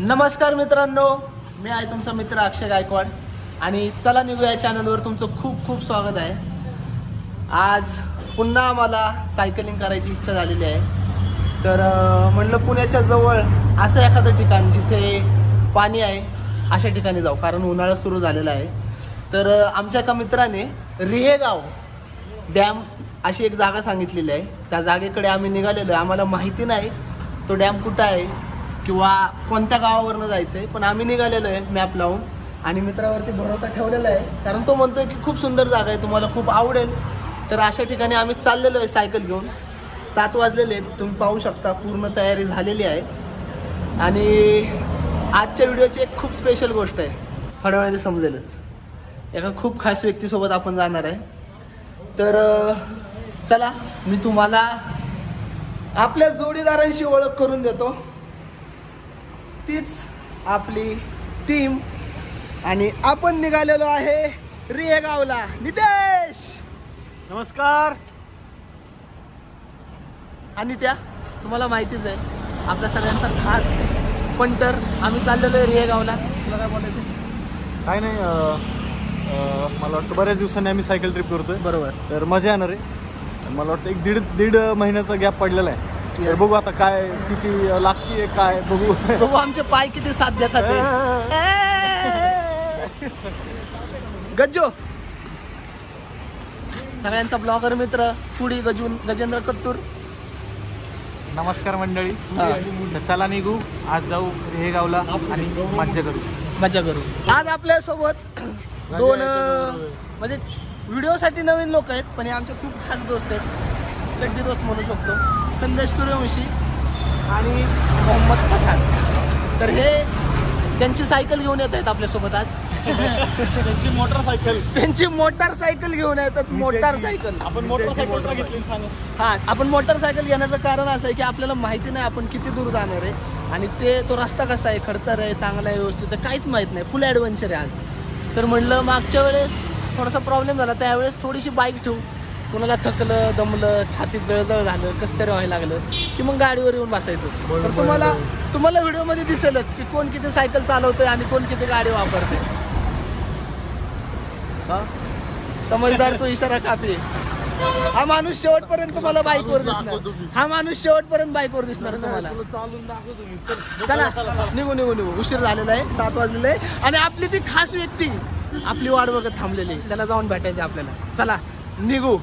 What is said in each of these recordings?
नमस्कार मित्रांनो, मी आहे तुमचा मित्र अक्षय गायकवाड आणि चला निघू या चॅनलवर तुमचं खूप खूप स्वागत आहे। आज पुन्हा आम्हाला सायकलिंग करायची इच्छा झालेली आहे। तर म्हणलं पुण्याच्या जवळ असं एखादं ठिकाण जिथे पाणी आहे अशा ठिकाणी जाऊ, कारण उन्हाळा सुरू झालेला आहे। तर आमच्या एका मित्राने रिहेगाव डॅम अशी एक जागा सांगितलेली आहे। त्या जागेकडे आम्ही निघालेलो आहे। आम्हाला माहिती नाही तो डॅम कुठं आहे किंवा कोणत्या गावावरनं जायचं आहे, पण आम्ही निघालेलो आहे मॅप लावून आणि मित्रावरती भरोसा ठेवलेला आहे, कारण तो म्हणतोय की खूप सुंदर जागा आहे, तुम्हाला खूप आवडेल। तर अशा ठिकाणी आम्ही चाललेलो आहे सायकल घेऊन। 7 वाजलेले आहेत, तुम्ही पाहू शकता पूर्ण तयारी झालेली आहे। आणि आजच्या व्हिडिओची एक खूप स्पेशल गोष्ट आहे, थोड्या वेळाने समजेलच। एका खूप खास व्यक्तीसोबत आपण जाणार आहे। तर चला मी तुम्हाला आपल्या जोडीदारांशी ओळख करून देतो। तीच आपली टीम आणि आपण निघालेलो आहे रिहेगावला। नितेश नमस्कार। आणि त्या तुम्हाला माहितीच आहे आपल्या सगळ्यांचा खास पंटर। आम्ही चाललेलो आहे रिहेगावला। तुला काय बोलायचं? काय नाही, मला वाटतं बऱ्याच दिवसांनी आम्ही सायकल ट्रिप करतोय। बरोबर, तर मजा येणार आहे। मला वाटतं एक दीड महिन्याचा गॅप पडलेला आहे। Yes. बघू आता काय किती लागतीये, काय बघू आमचे पाय किती साथ देतात गज्जो। सगळ्यांचा ब्लॉगर मित्र फुडी गजेंद्र कत्तूर। नमस्कार मंडळी, तर चला निघू, आज जाऊ रिहेगावला आणि मजा करू। आज आपल्या सोबत दोन म्हणजे व्हिडिओसाठी नवीन लोक आहेत, पण हे आमचे खूप खास दोस्त आहेत, चड्डी दोस्त म्हणू शकतो। संदेश सूर्यवंशी आणि मोहम्मद पठाण। तर हे त्यांची सायकल घेऊन येत आहेत आपल्यासोबत आज। त्यांची मोटारसायकल घेऊन येतात। मोटारसायकल आपण मोटारसायकल घेतली सांग। हा, आपण मोटारसायकल घेण्याचं कारण असं आहे की आपल्याला माहिती नाही आपण किती दूर जाणार आहे आणि तो रस्ता कसा आहे, खडतर आहे, चांगला आहे, व्यवस्थित आहे, काहीच माहीत नाही। फुल ॲडव्हेंचर आहे आज। तर म्हणलं मागच्या वेळेस थोडासा प्रॉब्लेम झाला, त्यावेळेस थोडीशी बाईक ठेवू, कोणाला थकलं दमलं छातीत जळजळ झालं कसं तरी व्हायला लागलं की मग गाडीवर येऊन बसायचं। तर तुम्हाला व्हिडिओमध्ये दिसेलच की कोण किती सायकल चालवतोय आणि कोण किती गाडी वापरते। समजदार को इशारा काफी आहे। हा माणूस शेवटपर्यंत तुम्हाला बाईकवर दिसणार। हा माणूस शेवटपर्यंत बाईकवर दिसणार तुम्हाला। चला निघू, उशीर झालेला आहे, 7 वाजलेले आहे आणि आपली ती खास व्यक्ती आपली वाट बघत थांबलेली, त्याला जाऊन भेटायचं आपल्याला। चला निघू।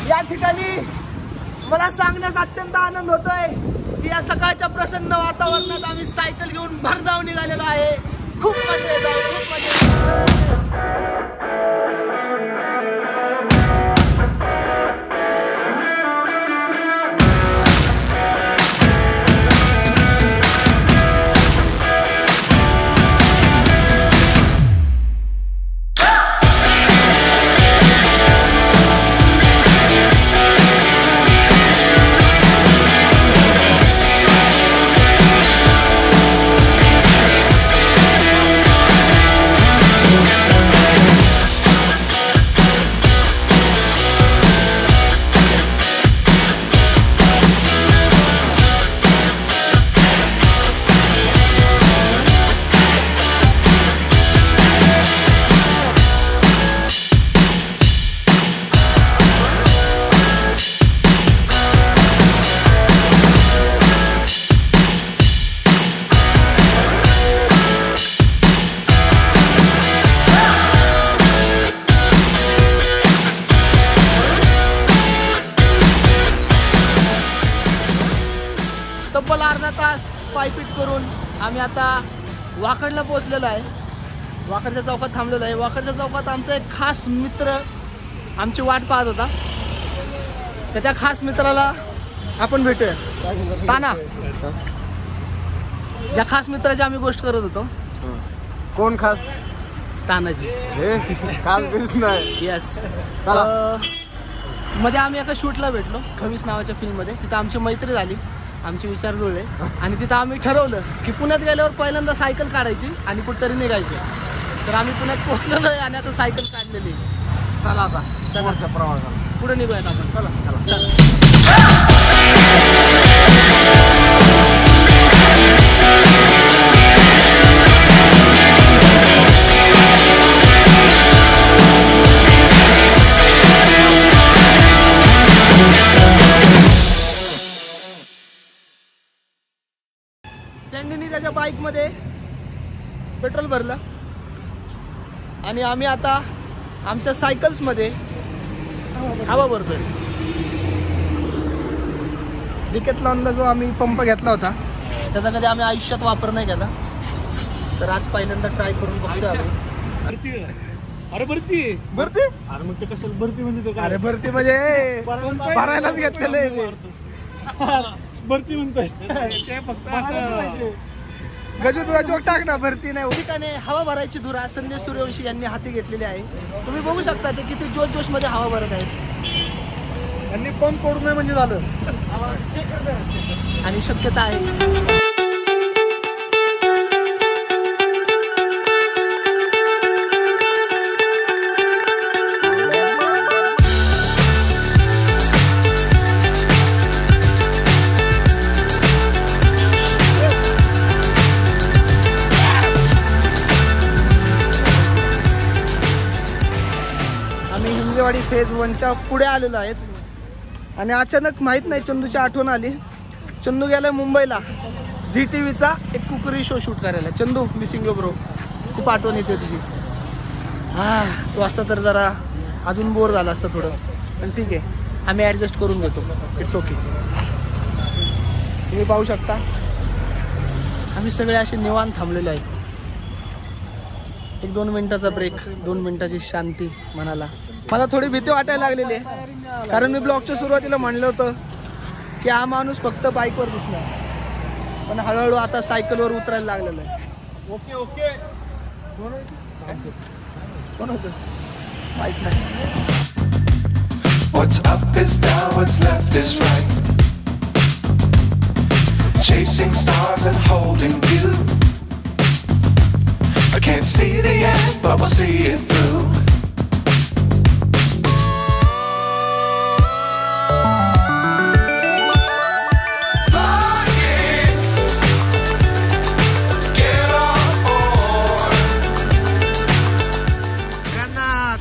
या ठिकाणी मला सांगण्यास अत्यंत आनंद होतोय की या सकाळच्या प्रसन्न वातावरणात आम्ही सायकल घेऊन भरधाव निघालेलो आहे। खूप मजा येत आहे, खूप मजा येत आहे। तब्बल अर्धा तास पायपीट करून आम्ही आता वाकडला पोहोचलेलो आहे। वाकडच्या चौकात थांबलेलो आहे। वाकडच्या चौकात आमचा एक खास मित्र आमची वाट पाहत होता, तर त्या खास मित्राला आपण भेटूया। ताना, ज्या खास मित्राची आम्ही गोष्ट करत होतो। कोण खास? तानाजी। येस। मध्ये आम्ही एका शूटला भेटलो खवीस नावाच्या फिल्ममध्ये, तिथं आमची मैत्री झाली, आमचे विचार जुळले आणि तिथं आम्ही ठरवलं की पुण्यात गेल्यावर पहिल्यांदा सायकल काढायची आणि कुठेतरी निघायचं। तर आम्ही पुण्यात पोहोचलेलो आहे आणि आता सायकल काढलेली। चला आता प्रवासाला पुढे निघूयात आपण। चला। माझ्या बाईकमध्ये पेट्रोल भरलं आणि आम्ही आता आमच्या सायकल्समध्ये हवा भरतोय. डिकॅथलॉनला जो आम्ही पंप घेतला होता त्याचा कधी आम्ही आयुष्यात वापर नाही केला, तर आज पहिल्यांदा ट्राय करून बघतोय आपण. अरे भरती भरती अरे मग ते कसं भरती म्हणजे ते अरे भरती म्हणजे भरायलाच घेतलेलं आहे ते. भरती म्हणतोय ते फक्त गजू तुला जोक टाक ना. भरती नाही ठिकाणी हवा भरायची धुरा संदेश सूर्यवंशी यांनी हाती घेतलेली आहे. तुम्ही बघू शकता ते किती जोश मध्ये हवा भरत आहेत. यांनी पंप करू नये म्हणजे झालं. आणि शक्यता आहे हिंजेवाडी फेज 1च्या पुढे आलेलो आहेत आणि अचानक माहीत नाही चंदूची आठवण आली. चंदू गेलाय मुंबईला ZTVचा एक कुकरी शो शूट करायला. चंदू मिसिंग यू ब्रो, खूप आठवण येते तुझी. तू असता तर जरा अजून बोर झालं असतं थोडं, पण ठीक आहे आम्ही ॲडजस्ट करून घेतो. It's okay. तुम्ही पाहू शकता आम्ही सगळे असे निवांत थांबलेलो आहेत. 1-2 मिनिटाचा ब्रेक, 2 मिनिटाची शांती मनाला. मला थोडी भीती वाटायला लागलेली आहे कारण मी ब्लॉगच्या सुरुवातीला म्हणलं होतं की हा माणूस फक्त बाईकवर दिसला, पण हळूहळू आता सायकलवर उतरायला लागलेला आहे. ओके ओके कोण होतं माहित नाही. What's up is down, what's left is right. Chasing stars and holding you. I can't see the end, but we'll see it through.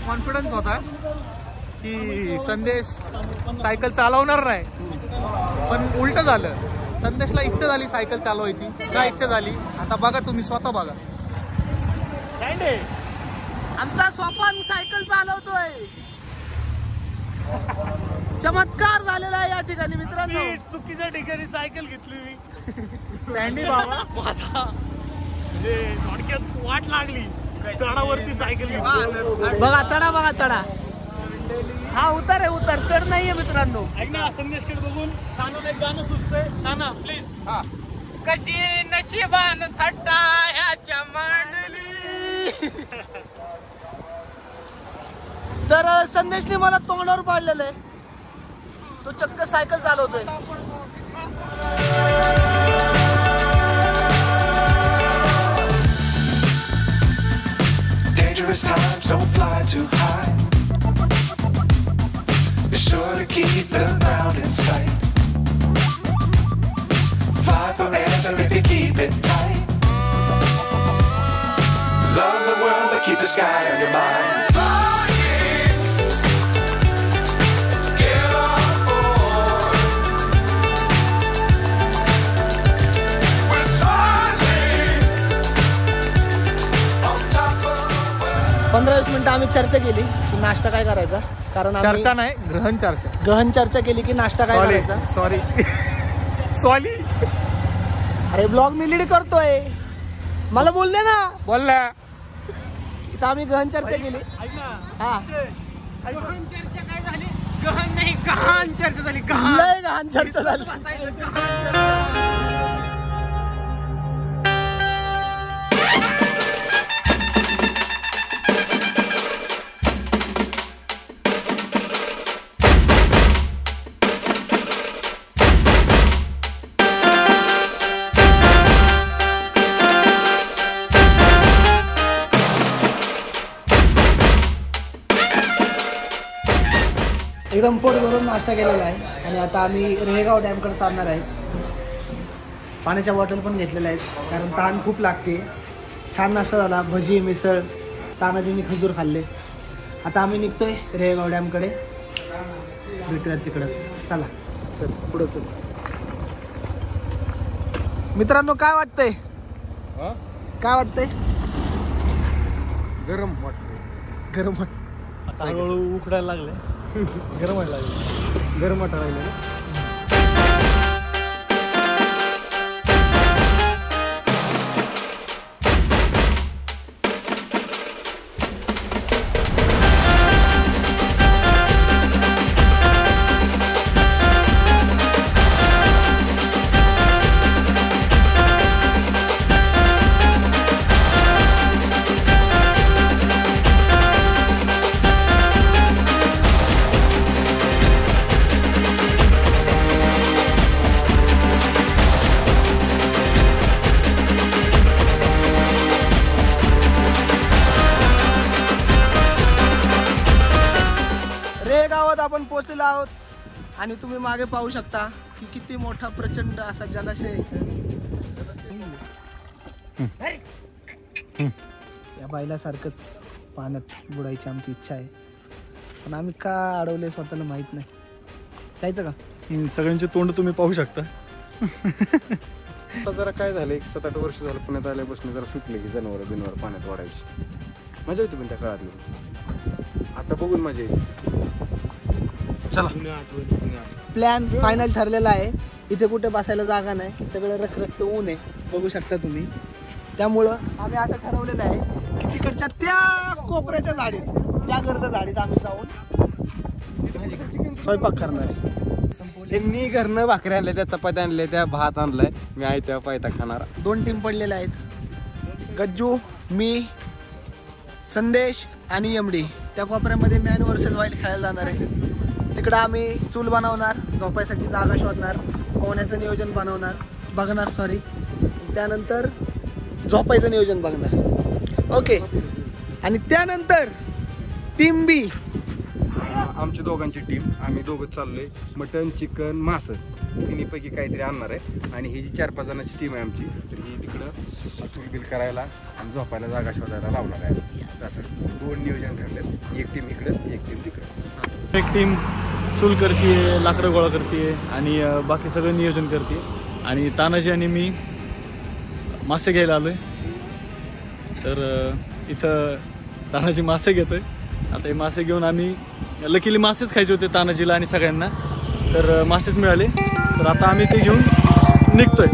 Confidence होता की संदेश सायकल चालवणार नाही, पण उलट झालं. संदेशला इच्छा झाली सायकल चालवायची. काय इच्छा झाली आता बघा, तुम्ही स्वतः बघा. आमचा स्वप्न सायकल चालवतोय. चमत्कार झालेला आहे या ठिकाणी मित्रांनो. चुकीच्या ठिकाणी सायकल घेतली मी. सँडी बाबा माझा म्हणजे थोडक्यात वाट लागली. चढावरती सायकल घेतली. बघा चढा, बघा चढा. हा उतर आहे, उतर, चढ नाहीये मित्रांनो. ऐक ना, संदेशकडे बघून नानाला एक गाणं सुचतंय. नाना प्लीज. कशी नशिबान थट्टा ह्याच्या मांडली. तर संदेशने मला तोंडावर पाडलेलं आहे. तो चक्क cycle चालवतोय. Dangerous times, don't fly too high. Be sure to keep the ground in sight. Fly forever if you keep it tight. Love the world, but keep the sky on your mind. Get on board. We're soaring on top of the world. 15-20 मिनिटं आम्ही चर्चा केली की नाश्ता काय करायचा, कारण चर्चा नाही, गहन चर्चा केली की नाश्ता काय करायचा. सॉरी अरे ब्लॉग मी लीड करतोय, मला बोल दे ना. बोलला. इथं आम्ही गहन चर्चा केली. हा गहन चर्चा काय झाली? गहन नाही, गहन चर्चा झाली. लय गहन चर्चा झाली. एकदम पोट भरून नाश्ता केलेला आहे आणि आता आम्ही रेहेगाव डॅमकडे चालणार आहे. पाण्याच्या बॉटल पण घेतलेल्या आहेत कारण तहान खूप लागते. छान नाश्ता झाला, भजी, मिसळ, तानाजींनी खजूर खाल्ले. आता आम्ही निघतोय रेहेगाव डॅमकडे. भेटूयात तिकडंच. चला चल पुढं चल. मित्रांनो काय वाटतंय, काय वाटतंय? गरम वाटते. गरम आता हळूहळू उकडायला लागले. गरम व्हायला लागले. गरम वाटायला लागलं ना. गावात आपण पोहोचलेलो आहोत आणि तुम्ही मागे पाहू शकता की किती मोठा प्रचंड असा जलाशय आहे इथं. या बायलासारखंच पाण्यात बुडायची आमची इच्छा आहे, पण आम्ही का अडवले स्वतःला माहित नाही. जायचं का? सगळ्यांचे तोंड तुम्ही पाहू शकता. आता जरा काय झालं, 7-8 वर्ष झालं पुण्यात आल्यापासून जरा सुटले की जनावर पाण्यात वाढायची मजा होती. पण त्या काळातली आता बघून मजा येते. चला, प्लॅन फायनल ठरलेला आहे. इथे कुठे बसायला जागा नाही, सगळं रखरखत ऊन आहे, बघू शकता तुम्ही. त्यामुळं आम्ही असं ठरवलेलं आहे की तिकडच्या त्या कोपऱ्याच्या झाडीत, त्या गर्द झाडीत आम्ही जाऊन स्वयंपाक करणार आहे. त्यांनी घरनं भाकरी आणल्या, त्या चपात्या आणल्या, त्या भात आणलाय. मी आहे त्या पायता खाणार. 2 टीम पडलेल्या आहेत, गज्जू, मी, संदेश आणि एमडी. त्या कोपऱ्यामध्ये मॅन वर्सेस वाईल्ड खेळायला जाणार आहे. तिकडं आम्ही चूल बनवणार, झोपायसाठी जागा शोधणार, पोहण्याचं नियोजन बघणार. त्यानंतर झोपायचं नियोजन बघणार. ओके. आणि त्यानंतर टीम बी, आमची दोघांची टीम, आम्ही दोघं चाललोय मटन, चिकन, मासं तिन्हीपैकी काहीतरी आणणार आहे. आणि ही जी 4-5 जणांची टीम आहे आमची, तर ही तिकडं चूलबिल करायला आणि झोपायला जागा शोधायला लावणार आहे. असं 2 नियोजन ठरले, एक टीम इकडं, एक टीम तिकडं. एक टीम चूल करते, लाकडं गोळा करते आणि बाकी सगळं नियोजन करते. आणि तानाजी आणि मी मासे घ्यायला आलो आहे. तर इथं तानाजी मासे घेतो आहे. आता हे मासे घेऊन आम्ही, लकीली मासेच खायचे होते तानाजीला आणि सगळ्यांना, तर मासेच मिळाले. तर आता आम्ही ते घेऊन निघतोय.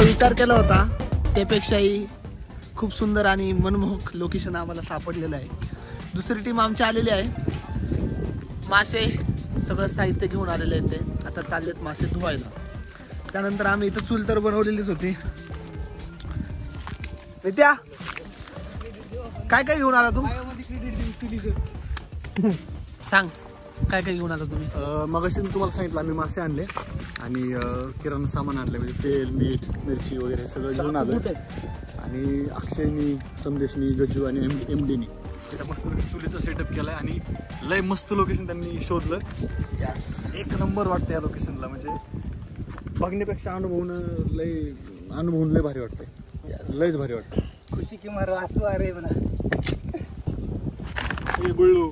विचार केला होता त्यापेक्षाही खूप सुंदर आणि मनमोहक लोकेशन आम्हाला सापडलेलं आहे. दुसरी टीम आमची आलेली आहे. मासे सगळं साहित्य घेऊन आलेले आहेत ते. आता चाललेत मासे धुवायला. त्यानंतर आम्ही इथं चूल तर बनवलेलीच होती. विद्या काय काय घेऊन आला तू? सांग काय काय घेऊन आला तुम्ही? मगाशी मी तुम्हाला सांगितलं आम्ही मासे आणले आणि किराणा सामान आणले म्हणजे तेल, मीठ, मिरची वगैरे सगळं घेऊन आलो. आणि अक्षयनी, संदेशनी, गज्जू आणि MDनी तिथं मस्त चुलीचं सेटअप केलं आहे आणि लय मस्त लोकेशन त्यांनी शोधलं. एक नंबर वाटतं या लोकेशनला. म्हणजे बघण्यापेक्षा अनुभवून लय भारी वाटतंय. लयच भारी वाटतं. खुशी की मारो आसू आ रे म्हणा. बुळू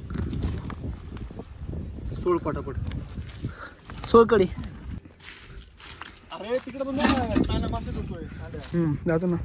सोड पटापट सोलकडी. अरे तिकडे पण मासे धुतोय. जातो ना.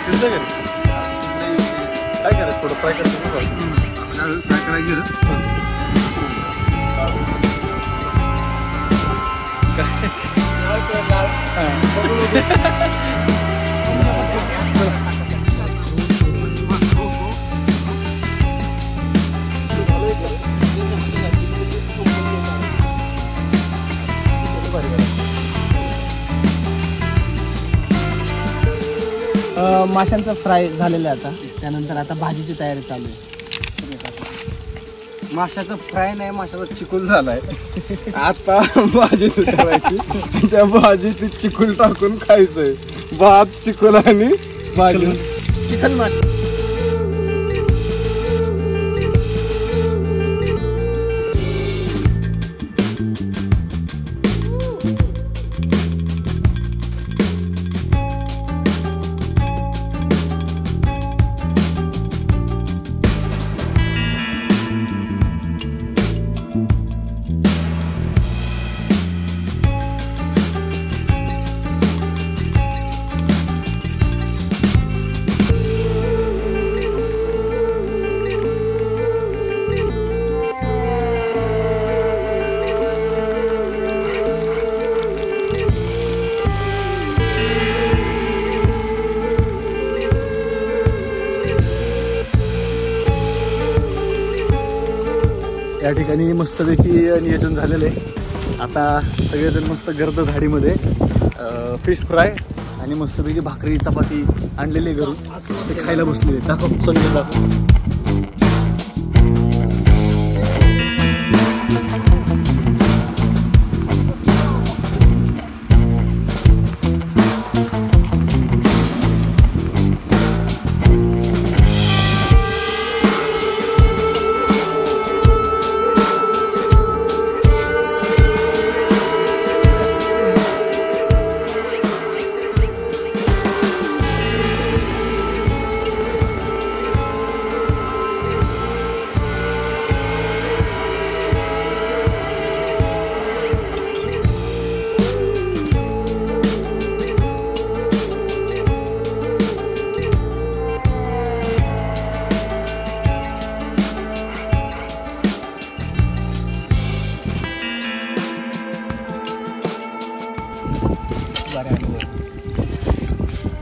शिजलं का काय करायचं? थोडं फ्राय करायचं. काय करायचं माशांचा फ्राय झालेला आहे आता. त्यानंतर आता भाजीची तयारी चालू आहे. माशाचं फ्राय नाही, माशाचा चिकूल झालाय. आता भाजी करायची. त्या भाजीत चिकूल टाकून खायचंय. भात, चिकूल आणि भाजी. चिकन मास. या ठिकाणी मस्तपैकी नियोजन झालेलं आहे. आता सगळेजण मस्त गर्द झाडीमध्ये फिश फ्राय आणि मस्तपैकी भाकरी चपाती आणलेली घरून ते खायला बसलेले. दाखव संदेश दाखव.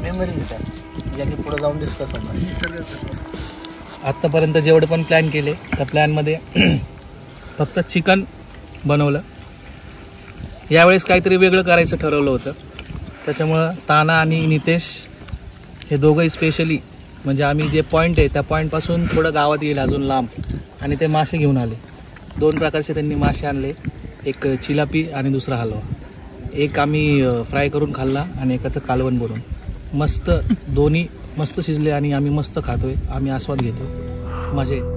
मेमरीज येतात ज्या की पुढे जाऊन डिस्कस होणार. हे सगळं आत्तापर्यंत जेवढे पण प्लॅन केले त्या प्लॅनमध्ये फक्त चिकन बनवलं. यावेळेस काहीतरी वेगळं करायचं ठरवलं होतं. त्याच्यामुळं ताना आणि नितेश हे दोघंही स्पेशली म्हणजे आम्ही जे पॉईंट आहे त्या पॉईंटपासून थोडं गावात गेले अजून लांब आणि ते मासे घेऊन आले. 2 प्रकारचे त्यांनी मासे आणले. एक चिलापी आणि दुसरा हलवा. एक आम्ही फ्राय करून खाल्ला आणि एकाचं कालवण बनवून. मस्त दोन्ही मस्त शिजले आणि आम्ही मस्त खातोय. आम्ही आस्वाद घेतो. मजा येते.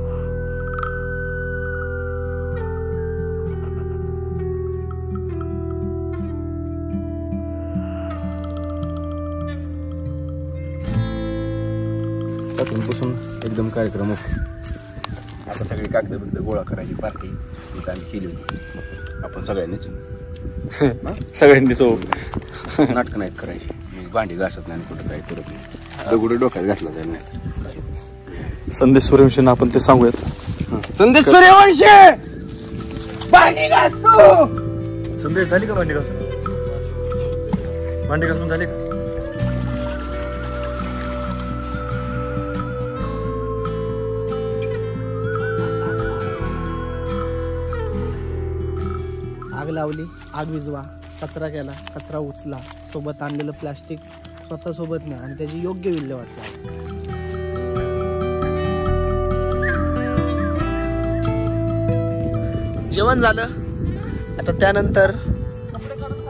पासून एकदम कार्यक्रम ओके. आता सगळी कागद बिगद गोळा करायची पार्टी इथं आम्ही केली होती. आपण सगळ्यांनीच नाटकं नाहीत करायची. भांडी घासत नाही कुठं काही करत नाही. दगड डोक्यात घासला जाईल नाही. संदेश सूर्यवंशींना आपण ते सांगूयात. संदेश सूर्यवंशी भांडी घासतो. संदेश झाली का भांडी घासून? भांडी घासून झाली का? आग लावली, आग विजवा, कचरा केला, कचरा उचला, सोबत आणलेलं प्लास्टिक स्वतः सोबत नाही आणि त्याची योग्य विल्हेवाट लावा. जेवण झालं. आता त्यानंतर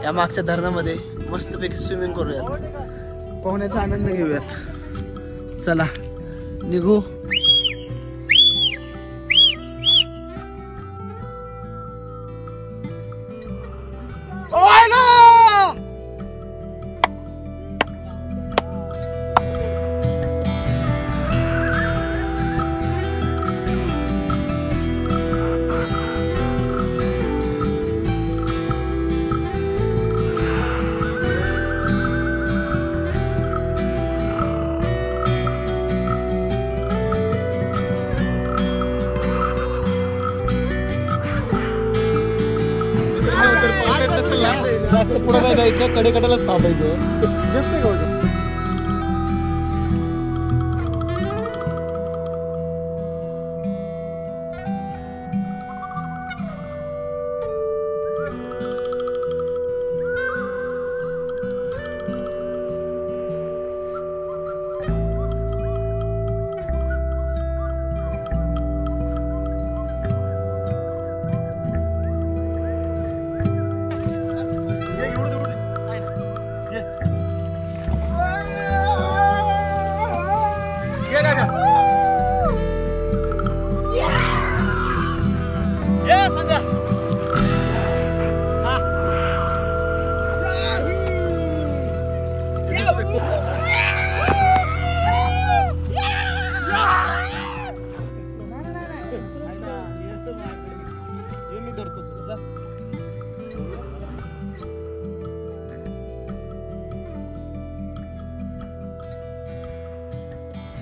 या मागच्या धरणामध्ये मस्तपैकी स्विमिंग करूयात. पोहण्याचा आनंद घेऊयात. चला निघू. जास्त पुढे नाही जायचं. कडेकडेलाच थांबायचं.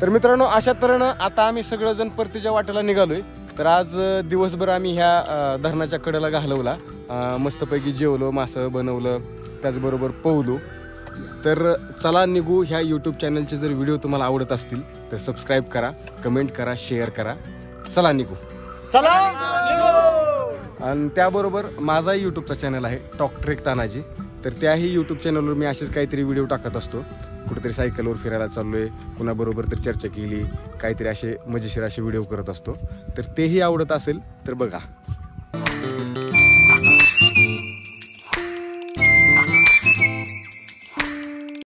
तर मित्रांनो, अशा तऱ्हेनं आता आम्ही सगळेजण परतीच्या वाटेला निघालोय. तर आज दिवसभर आम्ही ह्या धरणाच्या कडेला घालवला. मस्तपैकी जेवलो, मासं बनवलं, त्याचबरोबर पोहलो. तर चला निघू. ह्या यूट्यूब चॅनलचे जर व्हिडिओ तुम्हाला आवडत असतील तर सबस्क्राईब करा, कमेंट करा, शेअर करा. चला निघू. आणि त्याबरोबर माझा यूट्यूबचा चॅनल आहे टॉक ट्रेक तानाजी. तर त्याही यूट्यूब चॅनलवर मी असेच काहीतरी व्हिडिओ टाकत असतो. कुठेतरी सायकलवर फिरायला चाललोय, कुणाबरोबर तर चर्चा केली, काहीतरी असे मजेशीर असे व्हिडिओ करत असतो. तर तेही आवडत असेल तर बघा.